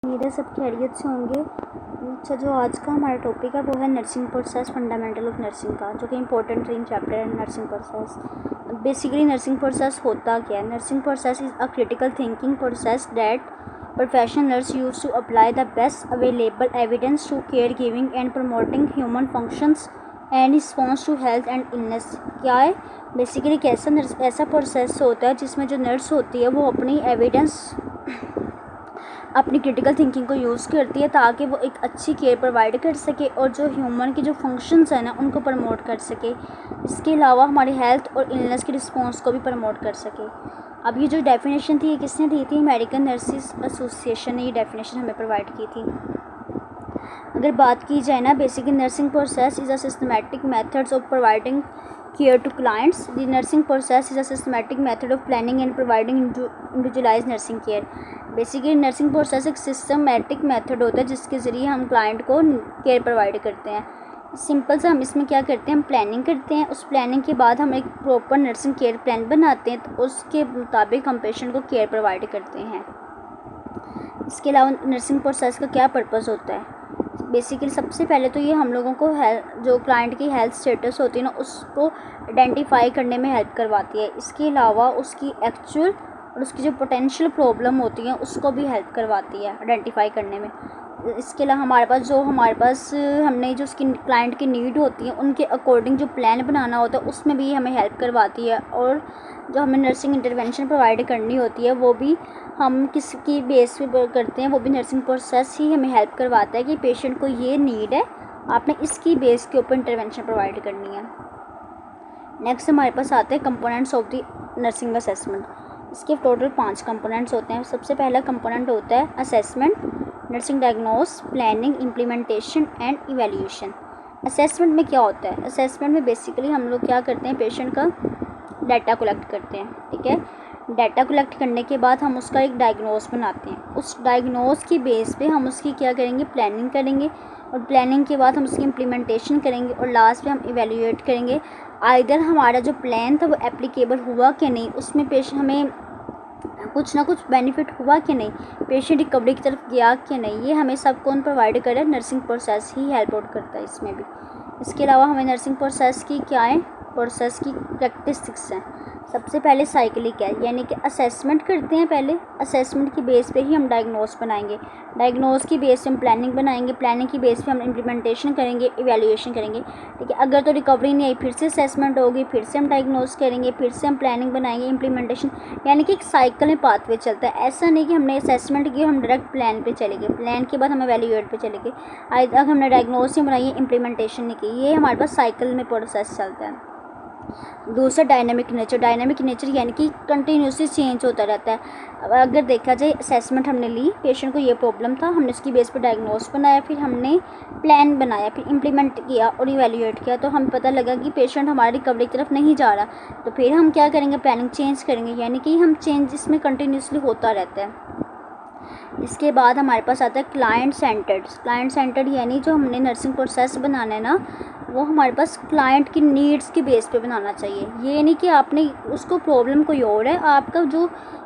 मेरे सब खैरियत से होंगे। अच्छा, जो आज का हमारा टॉपिक है वो है nursing process, fundamental of nursing का, जो कि इंपॉर्टेंट रीन चैप्टर है nursing process. Basically nursing process होता क्या है? Nursing process is a critical thinking process that professional nurse use to apply the best available evidence to care giving and promoting human functions and response to health and illness. क्या है basically? ऐसा process होता है जिसमें जो nurse होती है वो अपनी क्रिटिकल थिंकिंग को यूज़ करती है ताकि वो एक अच्छी केयर प्रोवाइड कर सके और जो ह्यूमन के जो फंक्शंस हैं ना उनको प्रमोट कर सके। इसके अलावा हमारी हेल्थ और इलनेस के रिस्पॉन्स को भी प्रमोट कर सके। अब ये जो डेफिनेशन थी ये किसने दी थी? अमेरिकन नर्सिस एसोसिएशन ने ये डेफिनेशन हमें प्रोवाइड की थी। अगर बात की जाए ना, basically nursing process is a systematic methods of providing care to clients. The nursing process is a systematic method of planning and providing individualized nursing care. Basically nursing process एक systematic method होता है जिसके ज़रिए हम client को care provide करते हैं। Simple सा हम इसमें क्या करते हैं, हम प्लानिंग करते हैं। उस प्लानिंग के बाद हम एक प्रॉपर नर्सिंग केयर प्लान बनाते हैं, तो उसके मुताबिक हम पेशेंट को केयर प्रोवाइड करते हैं। इसके अलावा नर्सिंग प्रोसेस का क्या पर्पज़ होता है? बेसिकली सबसे पहले तो ये हम लोगों को जो क्लाइंट की हेल्थ स्टेटस होती है ना उसको आइडेंटिफाई करने में हेल्प करवाती है। इसके अलावा उसकी एक्चुअल और उसकी जो पोटेंशियल प्रॉब्लम होती है उसको भी हेल्प करवाती है आइडेंटिफाई करने में। इसके अलावा हमारे पास हमने जो उसकी क्लाइंट की नीड होती है उनके अकॉर्डिंग जो प्लान बनाना होता है उसमें भी हमें हेल्प करवाती है। और जो हमें नर्सिंग इंटरवेंशन प्रोवाइड करनी होती है वो भी हम किसकी बेस पे करते हैं, वो भी नर्सिंग प्रोसेस ही हमें हेल्प करवाता है कि पेशेंट को ये नीड है, आपने इसकी बेस के ऊपर इंटरवेंशन प्रोवाइड करनी है। नेक्स्ट हमारे पास आते हैं components of the nursing assessment. इसके टोटल 5 कंपोनेंट्स होते हैं। सबसे पहला कंपोनेंट होता है assessment, nursing diagnose, planning, implementation and evaluation. Assessment में क्या होता है? असेसमेंट में बेसिकली हम लोग क्या करते हैं, पेशेंट का डाटा कलेक्ट करते हैं। ठीक है, डाटा कलेक्ट करने के बाद हम उसका एक डायग्नोस बनाते हैं। उस डायग्नोस की बेस पे हम उसकी क्या करेंगे, प्लानिंग करेंगे, और प्लानिंग के बाद हम उसकी इम्प्लीमेंटेशन करेंगे और लास्ट में हम इवैल्यूएट करेंगे आइदर हमारा जो प्लान था वो एप्लीकेबल हुआ कि नहीं, उसमें पेशेंट हमें कुछ ना कुछ बेनिफिट हुआ कि नहीं, पेशेंट रिकवरी की तरफ गया कि नहीं। ये हमें सब कौन प्रोवाइड करे? नर्सिंग प्रोसेस ही हेल्प आउट करता है इसमें भी। इसके अलावा हमें नर्सिंग प्रोसेस की क्या है, प्रोसेस की कैरेक्टरिस्टिक्स हैं। सबसे पहले साइक्लिक है, यानी कि असेसमेंट करते हैं पहले, असेसमेंट की बेस पे ही हम डायग्नोस बनाएंगे, डायग्नोस की बेस पे हम प्लानिंग बनाएंगे, प्लानिंग की बेस पे हम इम्प्लीमेंटेशन करेंगे, इवैल्यूएशन करेंगे। ठीक है, अगर तो रिकवरी नहीं आई फिर से असेसमेंट होगी, फिर से हम डायग्नोस करेंगे, फिर से हम प्लानिंग बनाएंगे, इम्प्लीमेंटेशन, यानी कि एक साइकिल में पाथवे चलता है। ऐसा नहीं कि हमने असेसमेंट किया हम डायरेक्ट प्लान पे चले गए, प्लान के बाद हम इवैल्यूएट पे चले गए, आज तक हमने डायग्नोस ही बनाई, इम्प्लीमेंटेशन नहीं की। ये हमारे पास साइकिल में प्रोसेस चलता है। दूसरा डायनामिक नेचर, डायनामिक नेचर यानी कि कंटिन्यूसली चेंज होता रहता है। अगर देखा जाए असेसमेंट हमने ली, पेशेंट को ये प्रॉब्लम था, हमने उसकी बेस पर डायग्नोस बनाया, फिर हमने प्लान बनाया, फिर इम्प्लीमेंट किया और इवैल्यूएट किया, तो हमें पता लगा कि पेशेंट हमारी रिकवरी की तरफ नहीं जा रहा, तो फिर हम क्या करेंगे, प्लानिंग चेंज करेंगे, यानी कि हम चेंज इसमें कंटिन्यूसली होता रहता है। इसके बाद हमारे पास आता है क्लाइंट सेंटर्ड। क्लाइंट सेंटर्ड यानी जो हमने नर्सिंग प्रोसेस बनाना है ना वो हमारे पास क्लाइंट की नीड्स के बेस पे बनाना चाहिए। ये नहीं कि आपने उसको प्रॉब्लम कोई और है, आपका जो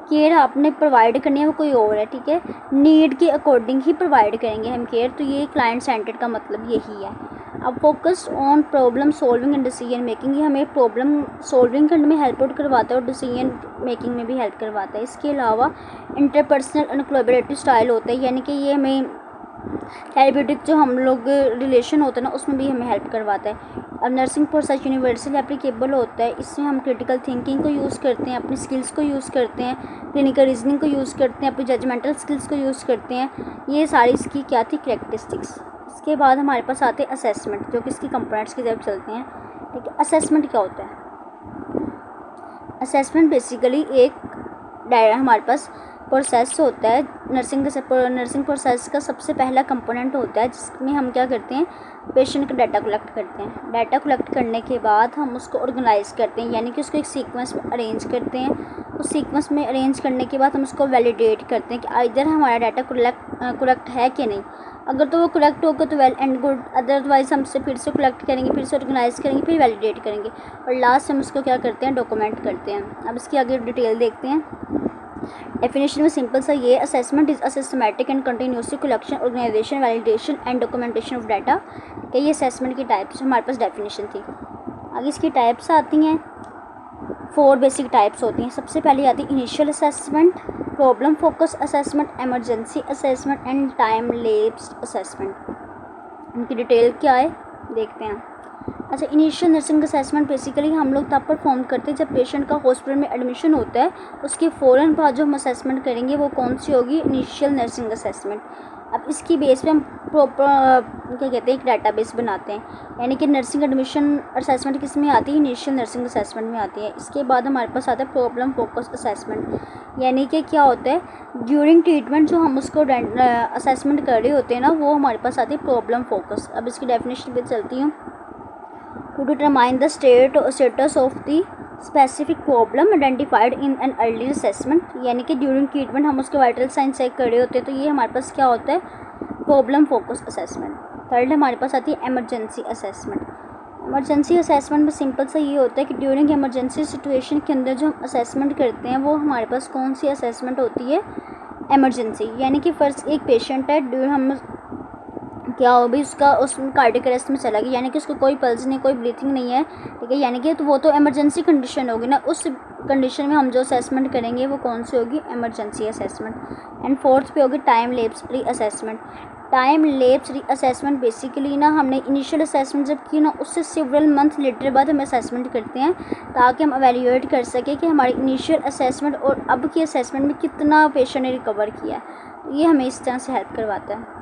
केयर आपने प्रोवाइड करनी है वो कोई और है। ठीक है, नीड के अकॉर्डिंग ही प्रोवाइड करेंगे हम केयर, तो ये क्लाइंट सेंटर्ड का मतलब यही है। अब focused on problem solving and decision making, ये हमें प्रॉब्लम सॉल्विंग करने में हेल्प आउट करवाता है और डिसीजन मेकिंग में भी हेल्प करवाता है। इसके अलावा इंटरपर्सनल एंड कोलैबोरेटिव स्टाइल होता है, यानी कि ये हमें थेरेप्यूटिक जो हम लोग रिलेशन होता है ना उसमें भी हमें हेल्प करवाता है। अब नर्सिंग प्रोसेस यूनिवर्सल एप्लीकेबल होता है, इसमें हम क्रिटिकल थिंकिंग को यूज़ करते हैं, अपनी स्किल्स को यूज़ करते हैं, क्लिनिकल रीजनिंग को यूज़ करते हैं, अपनी जजमेंटल स्किल्स को यूज़ करते हैं। ये सारी इसकी क्या थी, कैरेक्टरिस्टिक्स। इसके बाद हमारे पास आते हैं असेसमेंट, जो कि इसकी कंपोनेंट्स की तरफ चलते हैं। ठीक है, असेसमेंट क्या होता है? असेसमेंट बेसिकली एक हमारे पास प्रोसेस होता है, नर्सिंग प्रोसेस का सबसे पहला कंपोनेंट होता है जिसमें हम क्या करते हैं, पेशेंट का डाटा कलेक्ट करते हैं। डाटा कलेक्ट करने के बाद हम उसको ऑर्गेनाइज करते हैं, यानी कि उसको एक सीक्वेंस में अरेंज करते हैं। उस सीक्वेंस में अरेंज करने के बाद हम उसको वैलिडेट करते हैं कि इधर हमारा डाटा कलेक्ट है कि नहीं। अगर तो वो कलेक्ट होगा तो वेल एंड गुड, अदरवाइज़ हमसे फिर से कलेक्ट करेंगे, फिर से ऑर्गेनाइज करेंगे, फिर वैलिडेट करेंगे और लास्ट हम उसको क्या करते हैं, डॉक्यूमेंट करते हैं। अब इसकी आगे डिटेल देखते हैं। डेफिनेशन में सिंपल सा ये, assessment is a systematic and continuously collection, organization, validation and documentation of data. कि ये असेसमेंट की टाइप्स हमारे पास डेफिनेशन थी। आगे इसकी टाइप्स आती हैं, 4 बेसिक टाइप्स होती हैं। सबसे पहले आती है initial assessment, problem focus assessment, emergency assessment and time lapsed assessment. इनकी डिटेल क्या है देखते हैं। अच्छा, इनिशियल नर्सिंग असेसमेंट बेसिकली हम लोग तब परफॉर्म करते हैं जब पेशेंट का हॉस्पिटल में एडमिशन होता है, उसके फ़ौरन बाद जो हम असेसमेंट करेंगे वो कौन सी होगी, इनिशियल नर्सिंग असेसमेंट। अब इसकी बेस पे हम प्रॉपर क्या कहते हैं एक डाटाबेस बनाते हैं, यानी कि नर्सिंग एडमिशन असेसमेंट किस में आती है, इनिशियल नर्सिंग असेसमेंट में आती है। इसके बाद हमारे पास आता है प्रॉब्लम फोकस असेसमेंट, यानी कि क्या होता है ड्यूरिंग ट्रीटमेंट जो हम उसको असेसमेंट कर रहे होते हैं ना, वो हमारे पास आती है प्रॉब्लम फोकस। अब इसकी डेफिनेशन पे चलती हूँ। To determine the status of the specific problem identified in an early assessment, यानी कि ड्यूरिंग ट्रीटमेंट हम उसके वाइटल साइन चेक कर रहे होते हैं, तो ये हमारे पास क्या होता है प्रॉब्लम फोकस असेसमेंट। थर्ड हमारे पास आती है इमरजेंसी असेसमेंट। इमरजेंसी असेसमेंट में सिंपल सा ये होता है कि ड्यूरिंग इमरजेंसी सिचुएशन के अंदर जो हम असेसमेंट करते हैं वो हमारे पास कौन सी असेसमेंट होती है, इमरजेंसी। यानी कि फर्स्ट एक पेशेंट है, हम क्या हो भी उसका कार्डियक अरेस्ट में चला गया, यानी कि उसको कोई पल्स नहीं, कोई ब्रीथिंग नहीं है, ठीक है, यानी कि तो वो तो इमरजेंसी कंडीशन होगी ना, उस कंडीशन में हम जो असेसमेंट करेंगे वो कौन सी होगी, इमरजेंसी असेसमेंट। एंड फोर्थ पे होगी टाइम लैप्स री असेसमेंट। टाइम लैप्स री असेसमेंट बेसिकली ना हमने इनिशियल असेसमेंट जब की ना उससे सिवरल मंथ लेटर बाद हम असेसमेंट करते हैं ताकि हम एवेल्यूएट कर सकें कि हमारी इनिशियल असेसमेंट और अब की असेसमेंट में कितना पेशेंट ने रिकवर किया है। ये हमें इस तरह से हेल्प करवाता है।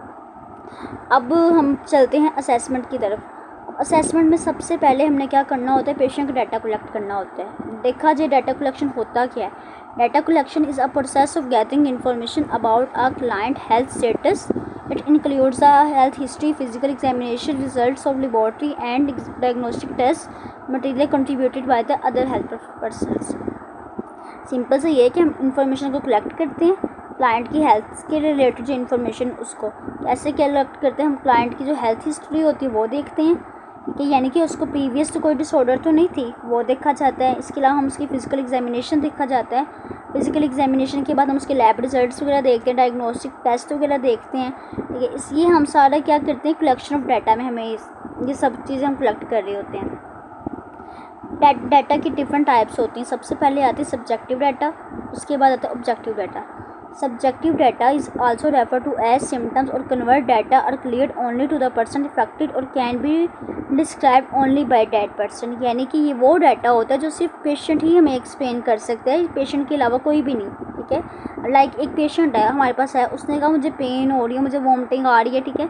अब हम चलते हैं असेसमेंट की तरफ। असेसमेंट में सबसे पहले हमने क्या करना होता है, पेशेंट का डाटा कलेक्ट करना होता है। देखा जाए डाटा कलेक्शन होता क्या है, data collection is a process of gathering information about a client health status. It includes the health history, physical examination, results of laboratory and diagnostic test, material contributed by the other health personnels. Simple से ये है कि हम information को collect करते हैं, client की health के रिलेटेड जो इन्फॉर्मेशन उसको कैसे कलेक्ट करते हैं, हम क्लाइंट की जो हेल्थ हिस्ट्री होती है वो देखते हैं, ठीक है, यानी कि उसको प्रीवियस तो कोई डिसऑर्डर तो नहीं थी वो देखा जाता है। इसके अलावा हम उसकी फ़िज़िकल एग्जामिनेशन देखा जाता है, फिज़िकल एग्जामिनेशन के बाद हम उसके लैब रिजल्ट्स वगैरह देखते हैं, डायग्नोस्टिक टेस्ट वगैरह देखते हैं, ठीक है। इसलिए हम सारा क्या करते हैं, कलेक्शन ऑफ डाटा में हमें ये सब चीज़ें हम कलेक्ट कर रहे होते हैं। डाटा की डिफरेंट टाइप्स होती हैं। सबसे पहले आती है सब्जेक्टिव डाटा, उसके बाद आता है objective data. Subjective data is also refer to as symptoms और convert data are clear only to the person affected और can be describe only by that person, यानी कि ये वो डाटा होता है जो सिर्फ पेशेंट ही हमें एक्सप्लेन कर सकता है, पेशेंट के अलावा कोई भी नहीं, ठीक है। लाइक एक पेशेंट है हमारे पास है, उसने कहा मुझे पेन हो रही है, मुझे वॉमिटिंग आ रही है, ठीक है,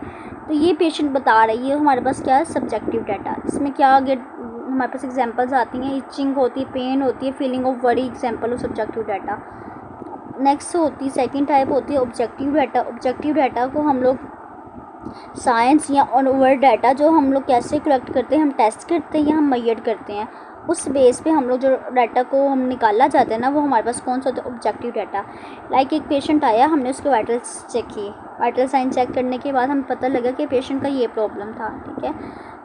तो ये पेशेंट बता रही है, हमारे पास क्या है सब्जेक्टिव डाटा। इसमें क्या हमारे पास एग्जांपल्स आती हैं, इचिंग होती है, पेन होती है, feeling of worry, example of subjective data. Next होती है सेकंड टाइप होती है ऑब्जेक्टिव डाटा। ऑब्जेक्टिव डाटा को हम लोग साइंस या ऑनवर्ड डाटा जो हम लोग कैसे कलेक्ट करते हैं, हम टेस्ट करते हैं या हम मेजर करते हैं, उस बेस पे हम लोग जो डाटा को हम निकाला जाता है ना वो हमारे पास कौन सा होता है ऑब्जेक्टिव डाटा। लाइक एक पेशेंट आया, हमने उसके वाइटल्स चेक किए, वाइटल साइन चेक करने के बाद हमें पता लगा कि पेशेंट का ये प्रॉब्लम था, ठीक है,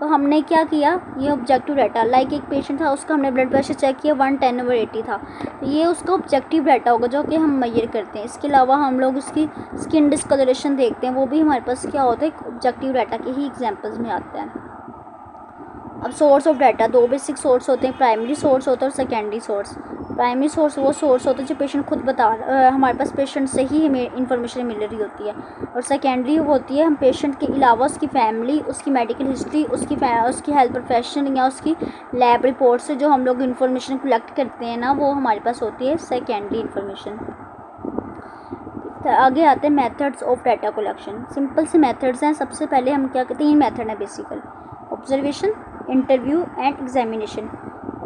तो हमने क्या किया, ये ऑब्जेक्टिव डाटा। लाइक एक पेशेंट था, उसका हमने ब्लड प्रेशर चेक किया 110/80 था, तो ये उसका ऑब्जेक्टिव डाटा होगा जो कि हम मेजर करते हैं। इसके अलावा हम लोग उसकी स्किन डिस्कलरेशन देखते हैं, वो भी हमारे पास क्या होता है ऑब्जेक्टिव डाटा के ही एग्जाम्पल्स में आता है। अब source of data, 2 basic source होते हैं, प्राइमरी सोर्स होता है और सेकेंडरी सोर्स। प्राइमरी सोर्स वो सोर्स होता है जो पेशेंट खुद हमारे पास पेशेंट से ही हमें इन्फॉर्मेशन मिल रही होती है, और सेकेंडरी होती है हम पेशेंट के अलावा उसकी फैमिली, उसकी मेडिकल हिस्ट्री, उसकी हेल्थ प्रोफेशन या उसकी लैब रिपोर्ट से जो हम लोग इन्फॉर्मेशन कलेक्ट करते हैं ना वो हमारे पास होती है सेकेंडरी इन्फॉर्मेशन। आगे आते हैं methods of data collection. Simple से मेथड्स हैं। सबसे पहले हम क्या करते हैं, 3 मेथड हैं basically, observation, interview and examination.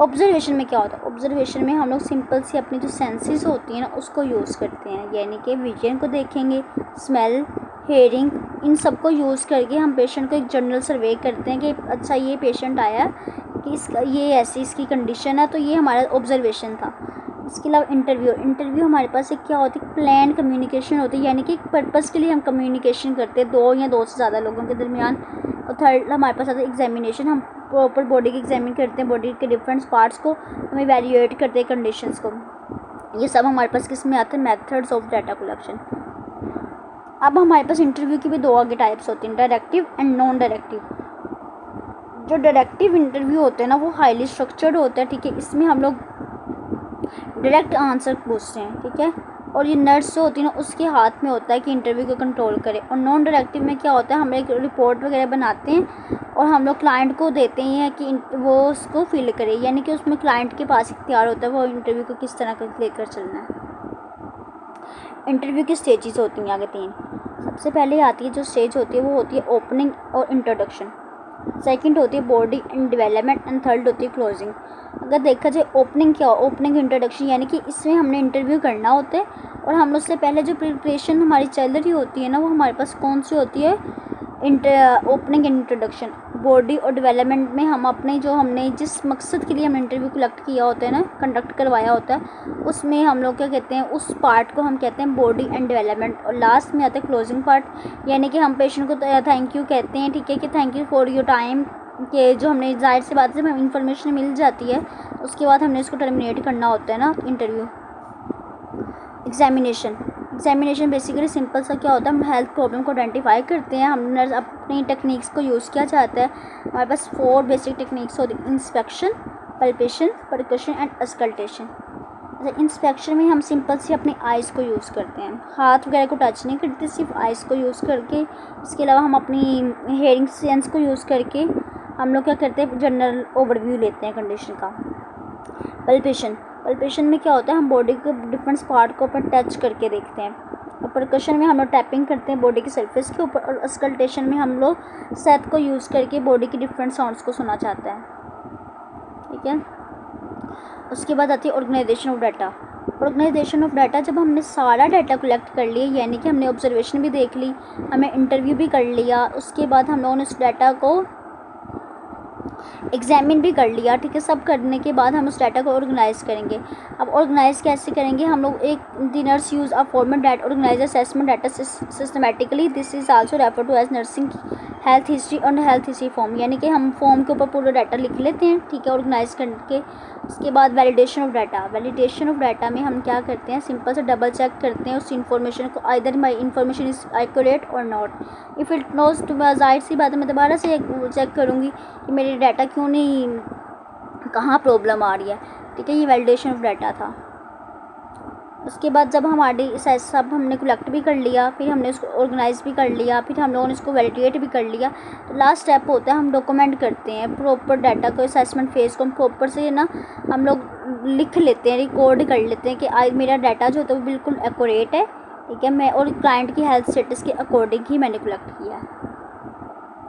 Observation में क्या होता है, ऑब्जर्वेशन में हम लोग सिंपल सी अपनी जो सेंसेस होती हैं ना उसको यूज़ करते हैं, यानी कि विजन को देखेंगे, स्मेल, हेयरिंग, इन सब को यूज़ करके हम पेशेंट को एक जनरल सर्वे करते हैं कि अच्छा ये पेशेंट आया कि इसका ये ऐसी इसकी कंडीशन है, तो ये हमारा ऑब्जर्वेशन था। इसके अलावा इंटरव्यू हमारे पास एक क्या होती है, प्लान कम्युनिकेशन होती है, यानी कि एक पर्पज़ के लिए हम कम्युनिकेशन करते हैं 2 या 2 से ज़्यादा लोगों के दरमियान। और थर्ड हमारे पास आता है एग्जामिनेशन, हम प्रॉपर बॉडी की एग्जामिन करते हैं, बॉडी के डिफरेंट पार्ट्स को हम इवैल्यूएट करते हैं कंडीशंस को। ये सब हमारे पास किस में आते हैं, मेथड्स ऑफ डाटा कलेक्शन। अब हमारे पास इंटरव्यू की भी दो आगे टाइप्स होती हैं, डायरेक्टिव एंड नॉन डायरेक्टिव। जो डायरेक्टिव इंटरव्यू होते हैं ना वो हाईली स्ट्रक्चर्ड होता है, ठीक है, इसमें हम लोग डायरेक्ट आंसर पूछते हैं, ठीक है, और ये नर्स जो होती है ना उसके हाथ में होता है कि इंटरव्यू को कंट्रोल करे। और नॉन डायरेक्टिव में क्या होता है, हम एक रिपोर्ट वगैरह बनाते हैं और हम लोग क्लाइंट को देते हैं कि वो उसको फिल करे, यानी कि उसमें क्लाइंट के पास इख्तियार होता है वो इंटरव्यू को किस तरह लेकर चलना है। इंटरव्यू की स्टेजेस होती हैं आगे 3। सबसे पहले आती है जो स्टेज होती है वो होती है ओपनिंग और इंट्रोडक्शन, सेकंड होती है body and development and third होती है क्लोजिंग। अगर देखा जाए ओपनिंग क्या, ओपनिंग इंट्रोडक्शन यानी कि इसमें हमने इंटरव्यू करना होता है और हम उससे पहले जो प्रिपरेशन हमारी चल रही होती है ना वो हमारे पास कौन सी होती है, ओपनिंग एंड इंट्रोडक्शन। बॉडी और डेवलपमेंट में हम अपने जो हमने जिस मकसद के लिए हम इंटरव्यू कलेक्ट किया होता है ना, कंडक्ट करवाया होता है, उसमें हम लोग क्या कहते हैं, उस पार्ट को हम कहते हैं बॉडी एंड डेवलपमेंट। और लास्ट में आता है क्लोजिंग पार्ट, यानी कि हम पेशेंट को थैंक यू कहते हैं, ठीक है, कि thank you for your time, कि जो हमने जाहिर सी बात है जब हमें इन्फॉर्मेशन मिल जाती है उसके बाद हमने इसको टर्मिनेट करना होता है ना इंटरव्यू। एग्जामिनेशन बेसिकली सिंपल सा क्या होता है, हम हेल्थ प्रॉब्लम को आइडेंटिफाई करते हैं, हमने अपनी टेक्निक्स को यूज़ किया जाता है। हमारे पास 4 बेसिक टेक्निक्स होती हैं, inspection, palpation, percussion and auscultation. Inspection में हम सिंपल से अपनी आइज़ को यूज़ करते हैं, हाथ वगैरह को टच नहीं करते, सिर्फ आइज़ को यूज़ करके। इसके अलावा हम अपनी हेयरिंग सेंस को यूज़ करके हम लोग क्या करते हैं, जनरल ओवरव्यू लेते हैं कंडीशन का। पल्पेशन में क्या होता है, हम बॉडी के डिफरेंट पार्ट को ऊपर टच करके देखते हैं। और परकशन में हम लोग टैपिंग करते हैं बॉडी की सरफेस के ऊपर। और अस्कल्टेशन में हम लोग सेट को यूज़ करके बॉडी की डिफरेंट साउंड्स को सुना चाहते हैं, ठीक है। उसके बाद आती है organization of data. Organization of data, जब हमने सारा डाटा कलेक्ट कर लिया, यानी कि हमने ऑब्जर्वेशन भी देख ली, हमें इंटरव्यू भी कर लिया, उसके बाद हम लोगों ने उस डाटा को एग्जामिन भी कर लिया, ठीक है, सब करने के बाद हम उस डाटा को ऑर्गेनाइज करेंगे। अब ऑर्गेनाइज कैसे करेंगे, हम लोग एक the nurse use a format that organize assessment data systematically, this is also refer to as nursing health history और हेल्थ हिस्ट्री फॉर्म, यानी कि हम फॉर्म के ऊपर पूरा डाटा लिख लेते हैं, ठीक है, ऑर्गेनाइज करके। उसके बाद वैलिडेशन ऑफ डाटा में हम क्या करते हैं, सिंपल से डबल चेक करते हैं उस इन्फॉर्मेशन को, either my information is accurate और not. If it knows to, जाहिर सी बात है मैं दोबारा से चेक करूँगी कि मेरी डाटा क्यों नहीं, कहाँ प्रॉब्लम आ रही है, ठीक है, ये वैलिडेशन ऑफ डाटा था। उसके बाद जब हमारी सब हमने कलेक्ट भी कर लिया, फिर हमने उसको ऑर्गेनाइज भी कर लिया, फिर हम लोगों ने इसको वैलिडेट भी कर लिया, तो लास्ट स्टेप होता है हम डॉक्यूमेंट करते हैं प्रॉपर डाटा को, असेसमेंट फेज़ को हम प्रॉपर से ना हम लोग लिख लेते हैं, रिकॉर्ड कर लेते हैं कि आज मेरा डाटा जो होता है वो बिल्कुल एक्यूरेट है, ठीक है, मैं और क्लाइंट की हेल्थ स्टेटस के अकॉर्डिंग ही मैंने कलेक्ट किया है।